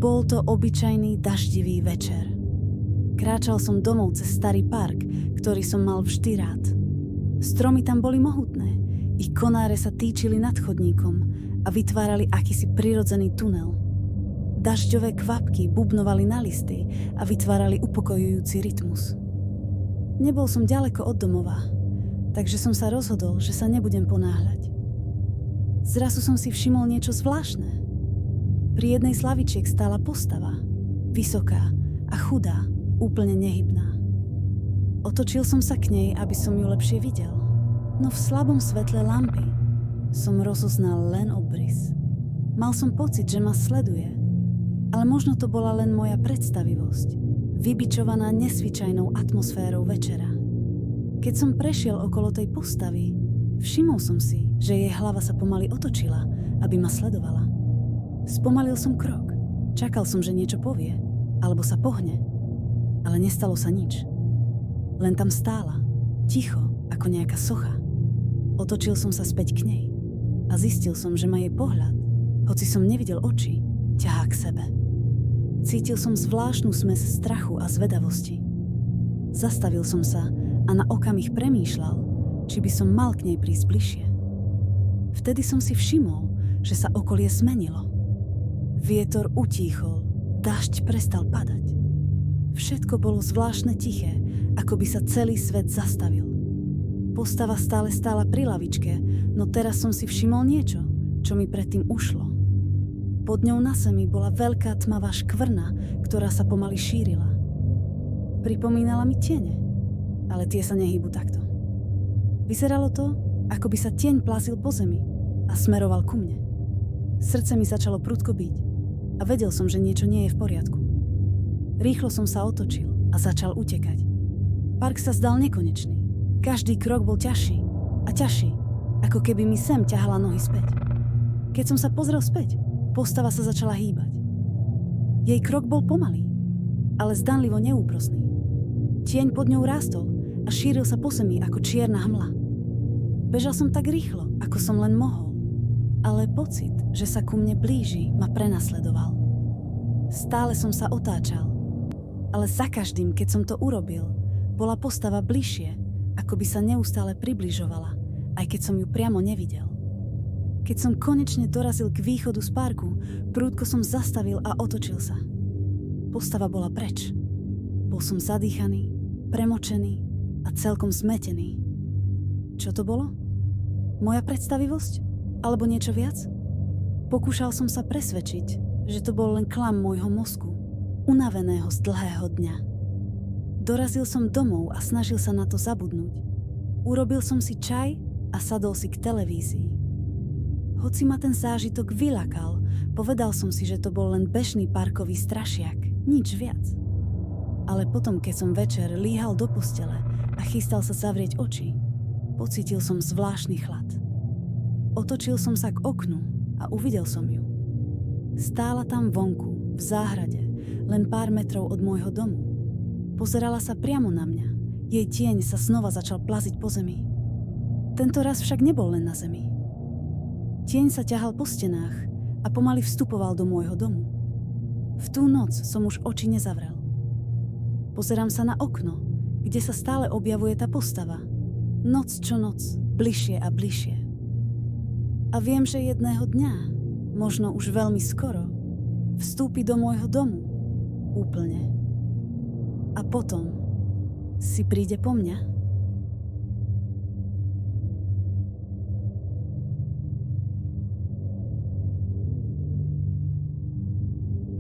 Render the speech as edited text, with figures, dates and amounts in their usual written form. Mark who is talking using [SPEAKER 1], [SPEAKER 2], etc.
[SPEAKER 1] Bol to obyčajný daždivý večer. Kráčal som domov cez starý park, ktorý som mal vždy rád. Stromy tam boli mohutné, ich konáre sa týčili nad chodníkom a vytvárali akýsi prirodzený tunel. Dažďové kvapky bubnovali na listy a vytvárali upokojujúci rytmus. Nebol som ďaleko od domova, takže som sa rozhodol, že sa nebudem ponáhľať. Zrazu som si všimol niečo zvláštne. Pri jednej z lavičiek stála postava, vysoká a chudá, úplne nehybná. Otočil som sa k nej, aby som ju lepšie videl, no v slabom svetle lampy som rozoznal len obrys. Mal som pocit, že ma sleduje, ale možno to bola len moja predstavivosť, vybičovaná nesvyčajnou atmosférou večera. Keď som prešiel okolo tej postavy, všimol som si, že jej hlava sa pomaly otočila, aby ma sledovala. Spomalil som krok. Čakal som, že niečo povie, alebo sa pohne. Ale nestalo sa nič. Len tam stála, ticho, ako nejaká socha. Otočil som sa späť k nej a zistil som, že ma jej pohľad, hoci som nevidel oči, ťahá k sebe. Cítil som zvláštnu smes strachu a zvedavosti. Zastavil som sa a na okamih premýšľal, či by som mal k nej prísť bližšie. Vtedy som si všimol, že sa okolie zmenilo. Vietor utíchol, dažď prestal padať. Všetko bolo zvláštne tiché, ako by sa celý svet zastavil. Postava stále stála pri lavičke, no teraz som si všimol niečo, čo mi predtým ušlo. Pod ňou na zemi bola veľká tmavá škvrna, ktorá sa pomaly šírila. Pripomínala mi tiene, ale tie sa nehýbu takto. Vyzeralo to, ako by sa tieň plazil po zemi a smeroval ku mne. Srdce mi začalo prudko byť a vedel som, že niečo nie je v poriadku. Rýchlo som sa otočil a začal utekať. Park sa zdal nekonečný. Každý krok bol ťažší a ťažší, ako keby mi sem ťahala nohy späť. Keď som sa pozrel späť, postava sa začala hýbať. Jej krok bol pomalý, ale zdanlivo neúprosný. Tieň pod ňou rástol a šíril sa po zemi ako čierna hmla. Bežal som tak rýchlo, ako som len mohol, ale pocit, že sa ku mne blíži, ma prenasledoval. Stále som sa otáčal, ale za každým, keď som to urobil, bola postava bližšie, ako by sa neustále približovala, aj keď som ju priamo nevidel. Keď som konečne dorazil k východu z parku, prúdko som zastavil a otočil sa. Postava bola preč. Bol som zadýchaný, premočený a celkom zmetený. Čo to bolo? Moja predstavivosť? Alebo niečo viac? Pokúšal som sa presvedčiť, že to bol len klam môjho mozgu, unaveného z dlhého dňa. Dorazil som domov a snažil sa na to zabudnúť. Urobil som si čaj a sadol si k televízii. Hoci ma ten zážitok vylakal, povedal som si, že to bol len bežný parkový strašiak, nič viac. Ale potom, keď som večer líhal do postele a chystal sa zavrieť oči, pocítil som zvláštny chlad. Otočil som sa k oknu a uvidel som ju. Stála tam vonku, v záhrade, len pár metrov od môjho domu. Pozerala sa priamo na mňa. Jej tieň sa znova začal plaziť po zemi. Tento raz však nebol len na zemi. Tieň sa ťahal po stenách a pomaly vstupoval do môjho domu. V tú noc som už oči nezavrel. Pozerám sa na okno, kde sa stále objavuje tá postava. Noc čo noc, bližšie a bližšie. A viem, že jedného dňa, možno už veľmi skoro, vstúpi do môjho domu. Úplne. A potom si príde po mňa.